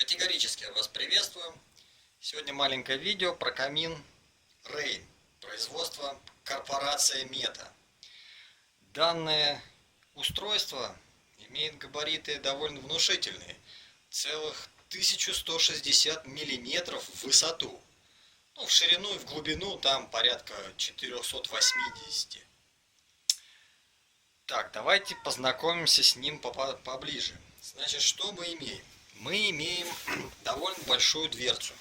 Категорически вас приветствую. Сегодня маленькое видео про камин Rain, производство корпорация Meta. Данное устройство имеет габариты довольно внушительные, целых 1160 миллиметров в высоту. Ну, в ширину и в глубину там порядка 480. Так, давайте познакомимся с ним поближе. Значит, что мы имеем? Мы имеем довольно большую дверцу.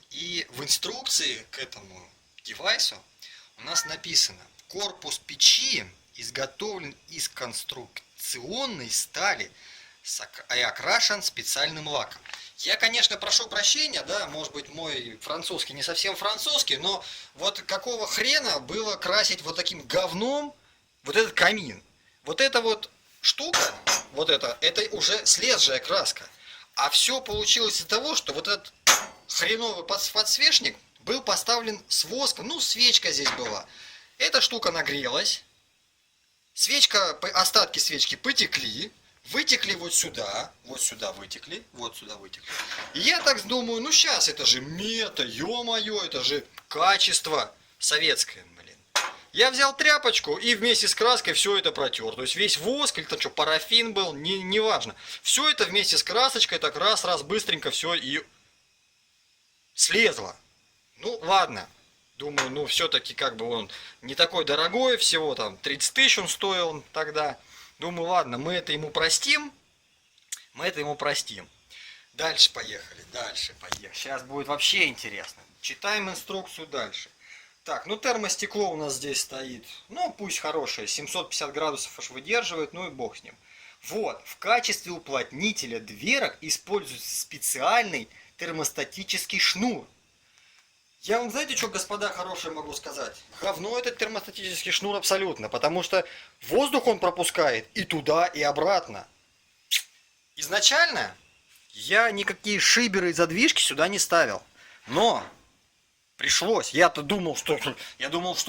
И в инструкции к этому девайсу у нас написано: корпус печи изготовлен из конструкционной стали и окрашен специальным лаком. Я, конечно, прошу прощения, да, может быть, мой французский не совсем французский, но вот какого хрена было красить вот таким говном вот этот камин? Вот эта вот штука, это уже слезшая краска. А все получилось из-за того, что вот этот хреновый подсвечник был поставлен с воском, ну, свечка здесь была. Эта штука нагрелась, остатки свечки потекли, вытекли вот сюда вытекли. И я так думаю, ну сейчас, это же мета, ё-моё, это же качество советское, блин. Я взял тряпочку и вместе с краской все это протер. То есть весь воск, или там что, парафин был, неважно. Все это вместе с красочкой так раз быстренько все и слезло. Ну ладно. Думаю, ну все-таки как бы он не такой дорогой, всего там 30 тысяч он стоил тогда. Думаю, ладно, мы это ему простим. Дальше поехали. Сейчас будет вообще интересно. Читаем инструкцию дальше. Так, ну термостекло у нас здесь стоит. Ну, пусть хорошее, 750 градусов аж выдерживает, ну и бог с ним. Вот, в качестве уплотнителя дверок используется специальный термостатический шнур. Я вам, знаете, что, господа хорошие, могу сказать? Говно этот термостатический шнур абсолютно, потому что воздух он пропускает и туда, и обратно. Изначально я никакие шиберы и задвижки сюда не ставил, но пришлось. Я думал, что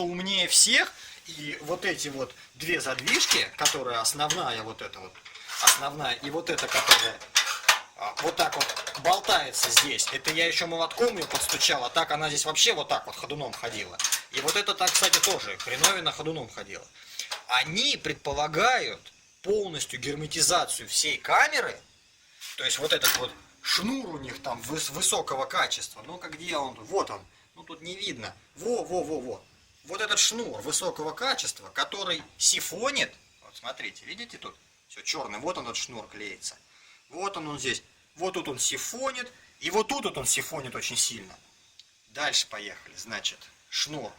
умнее всех, и вот эти вот две задвижки, которые основная, и вот эта, которая вот так вот болтается здесь. Это я еще молотком ее подстучал, а так она здесь вообще вот так вот ходуном ходила. И вот это так, кстати, тоже хреновина ходуном ходила. Они предполагают полностью герметизацию всей камеры. То есть вот этот вот шнур у них там высокого качества. Ну-ка, где он? Вот он. Ну тут не видно. Во. Вот этот шнур высокого качества, который сифонит. Вот смотрите, видите тут? Все черное. Вот он, этот шнур клеится. Вот он здесь. Вот тут он сифонит. И вот тут он сифонит очень сильно. Дальше поехали. Значит, шнур.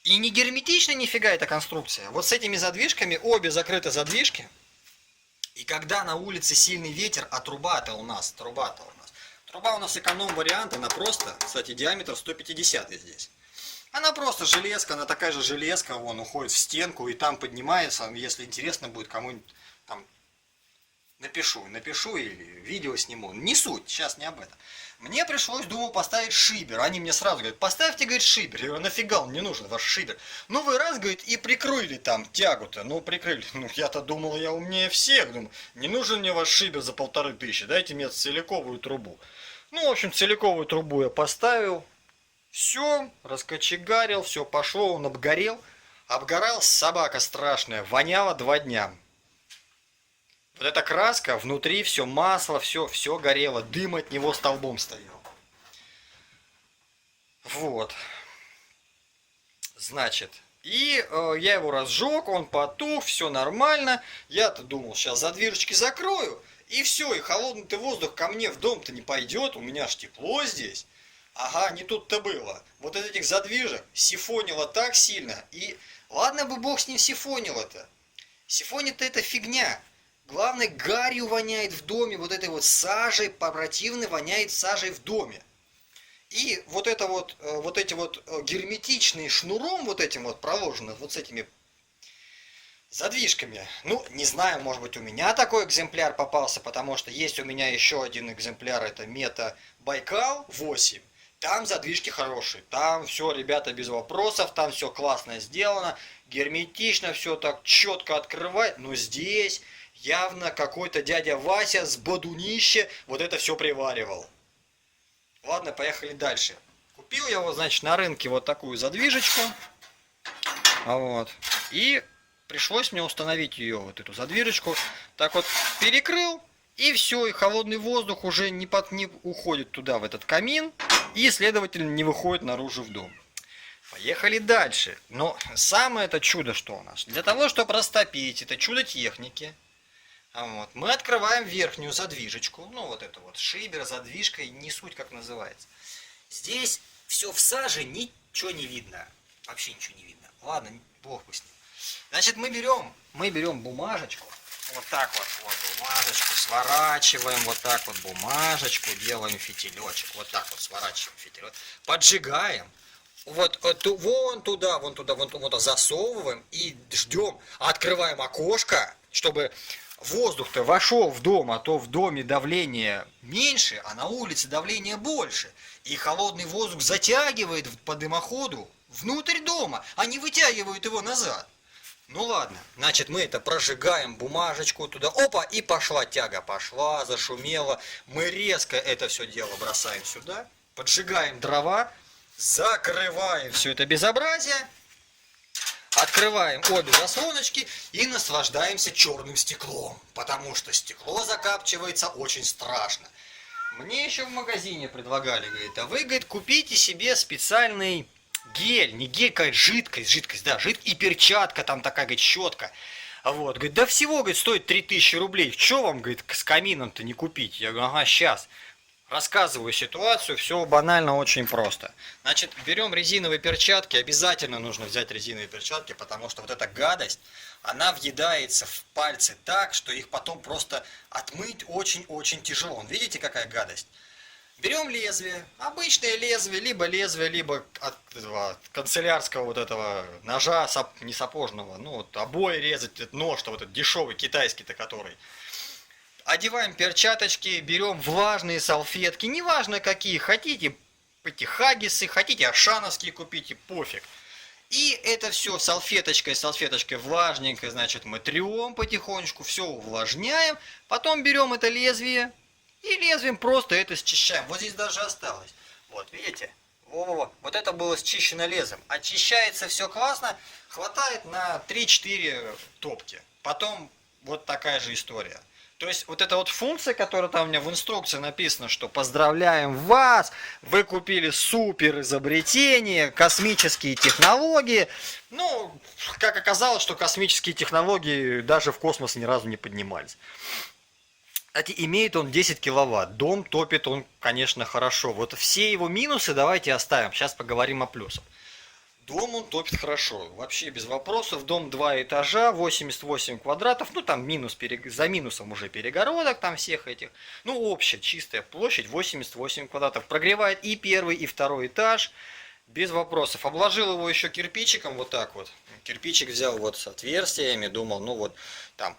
И не герметична нифига эта конструкция. Вот с этими задвижками, обе закрыты задвижки. И когда на улице сильный ветер, а труба-то у нас. Труба у нас эконом-вариант, она просто, кстати, диаметр 150 здесь. Она просто железка, она такая же железка, вон, уходит в стенку и там поднимается. Если интересно будет кому-нибудь, там, напишу или видео сниму. Не суть, сейчас не об этом. Мне пришлось, думал, поставить шибер. Они мне сразу говорят: поставьте, говорит, шибер. Я говорю: нафига он мне нужен, ваш шибер? Ну вы раз, говорит, и прикрыли там тягу-то. Ну прикрыли. Ну я-то думал, я умнее всех. Думаю, не нужен мне ваш шибер за 1500. Дайте мне целиковую трубу. Ну, в общем, целиковую трубу я поставил. Все, раскочегарил, все пошло, он обгорел. Обгорал, собака страшная, воняла 2 дня. Вот эта краска, внутри все масло, все горело, дым от него столбом стоял. Вот. Значит, и я его разжег, он потух, все нормально. Я-то думал, сейчас задвижечки закрою, и все, и холодный-то воздух ко мне в дом-то не пойдет, у меня ж тепло здесь. Ага, не тут-то было. Вот из этих задвижек сифонило так сильно, и ладно бы бог с ним сифонило-то. Сифонит-то это фигня. Главное, гарью воняет в доме, вот этой вот сажей, противно воняет сажей в доме. И вот эти вот герметичные шнуром вот этим вот проложены, вот с этими задвижками. Ну, не знаю, может быть, у меня такой экземпляр попался, потому что есть у меня еще один экземпляр, это Meta Байкал 8. Там задвижки хорошие, там все, ребята, без вопросов, там все классно сделано, герметично, все так четко открывает, но здесь явно какой-то дядя Вася с бодунища вот это все приваривал. Ладно, поехали дальше. Купил я его, значит, на рынке вот такую задвижечку, вот, и пришлось мне установить ее, вот эту задвижечку, так вот перекрыл, и все, и холодный воздух уже не уходит туда, в этот камин, и, следовательно, не выходит наружу в дом. Поехали дальше. Но самое это чудо, что у нас? Для того, чтобы растопить это чудо техники, вот, мы открываем верхнюю задвижечку, ну вот это вот шибер, задвижка, не суть как называется. Здесь все в саже, ничего не видно, вообще ничего не видно. Ладно, бог бы с ним. Значит, мы берем бумажечку, вот так вот бумажечку сворачиваем, вот так вот бумажечку, делаем фитилечек, вот так вот сворачиваем фитилек, поджигаем, вот вон туда засовываем и ждем, открываем окошко, чтобы воздух-то вошел в дом, а то в доме давление меньше, а на улице давление больше, и холодный воздух затягивает по дымоходу внутрь дома, а не вытягивает его назад. Ну ладно, значит мы это прожигаем бумажечку туда, опа, и пошла тяга, пошла, зашумела. Мы резко это все дело бросаем сюда, поджигаем дрова, закрываем все это безобразие, открываем обе заслоночки и наслаждаемся черным стеклом, потому что стекло закапчивается очень страшно. Мне еще в магазине предлагали, говорит, а вы, говорит, купите себе специальный гель, не гель, какая жидкость, да, и перчатка там такая, говорит, щетка. Вот, говорит, да всего, говорит, стоит 3000 рублей. Че вам, говорит, с камином-то не купить? Я говорю, ага, сейчас. Рассказываю ситуацию, все банально, очень просто. Значит, берем резиновые перчатки, обязательно нужно взять резиновые перчатки, потому что вот эта гадость, она въедается в пальцы так, что их потом просто отмыть очень-очень тяжело. Видите, какая гадость? Берем лезвие, обычное лезвие, либо от этого канцелярского вот этого ножа, не сапожного, ну вот обои резать, этот нож, вот этот дешевый китайский-то который. Одеваем перчаточки, берем влажные салфетки, неважно какие, хотите эти хаггисы, хотите ашановские купите, пофиг. И это все салфеточкой влажненькой, значит, мы трем потихонечку, все увлажняем, потом берем это лезвие и лезвием просто это счищаем. Вот здесь даже осталось. Вот, видите? Во-во-во. Вот это было счищено лезвием. Очищается все классно, хватает на 3-4 топки. Потом вот такая же история. То есть вот эта вот функция, которая там у меня в инструкции написано, что поздравляем вас, вы купили супер изобретение, космические технологии. Ну, как оказалось, что космические технологии даже в космос ни разу не поднимались. Кстати, имеет он 10 киловатт, дом топит он, конечно, хорошо. Вот все его минусы давайте оставим, сейчас поговорим о плюсах. Дом он топит хорошо, вообще без вопросов. Дом 2 этажа, 88 квадратов, ну там за минусом уже перегородок там всех этих. Ну общая чистая площадь 88 квадратов. Прогревает и первый, и второй этаж, без вопросов. Обложил его еще кирпичиком вот так вот. Кирпичик взял вот с отверстиями, думал, ну вот там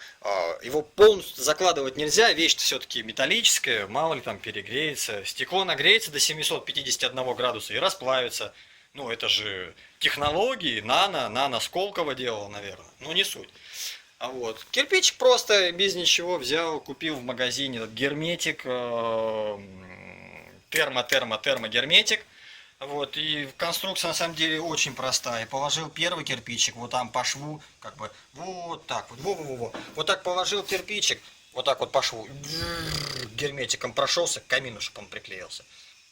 его полностью закладывать нельзя, вещь-то все-таки металлическая, мало ли там перегреется. Стекло нагреется до 751 градуса и расплавится. Ну, это же технологии, нано Сколково делал, наверное. Ну, не суть. А вот. Кирпич просто без ничего взял, купил в магазине этот герметик, термогерметик. Вот, и конструкция на самом деле очень простая. Положил первый кирпичик, вот там по шву, как бы, вот так вот, во-во-во. Вот так положил кирпичик, вот так вот по шву, герметиком прошелся к камину, чтобы он приклеился.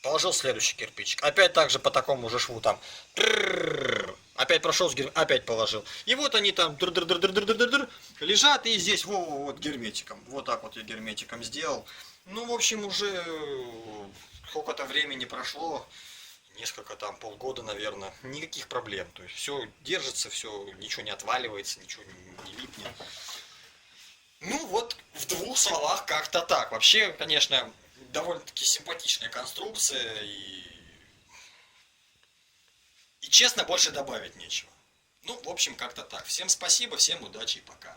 Положил следующий кирпичик. Опять так же по такому же шву там. Опять прошел, опять положил. И вот они там лежат, и здесь вот герметиком. Вот так вот я герметиком сделал. Ну, в общем, уже сколько-то времени прошло. Несколько там, полгода, наверное. Никаких проблем. То есть все держится, все, ничего не отваливается, ничего не липнет. Ну, вот в двух словах как-то так. Вообще, конечно, довольно-таки симпатичная конструкция и честно больше добавить нечего. Ну, в общем, как-то так. Всем спасибо, всем удачи и пока.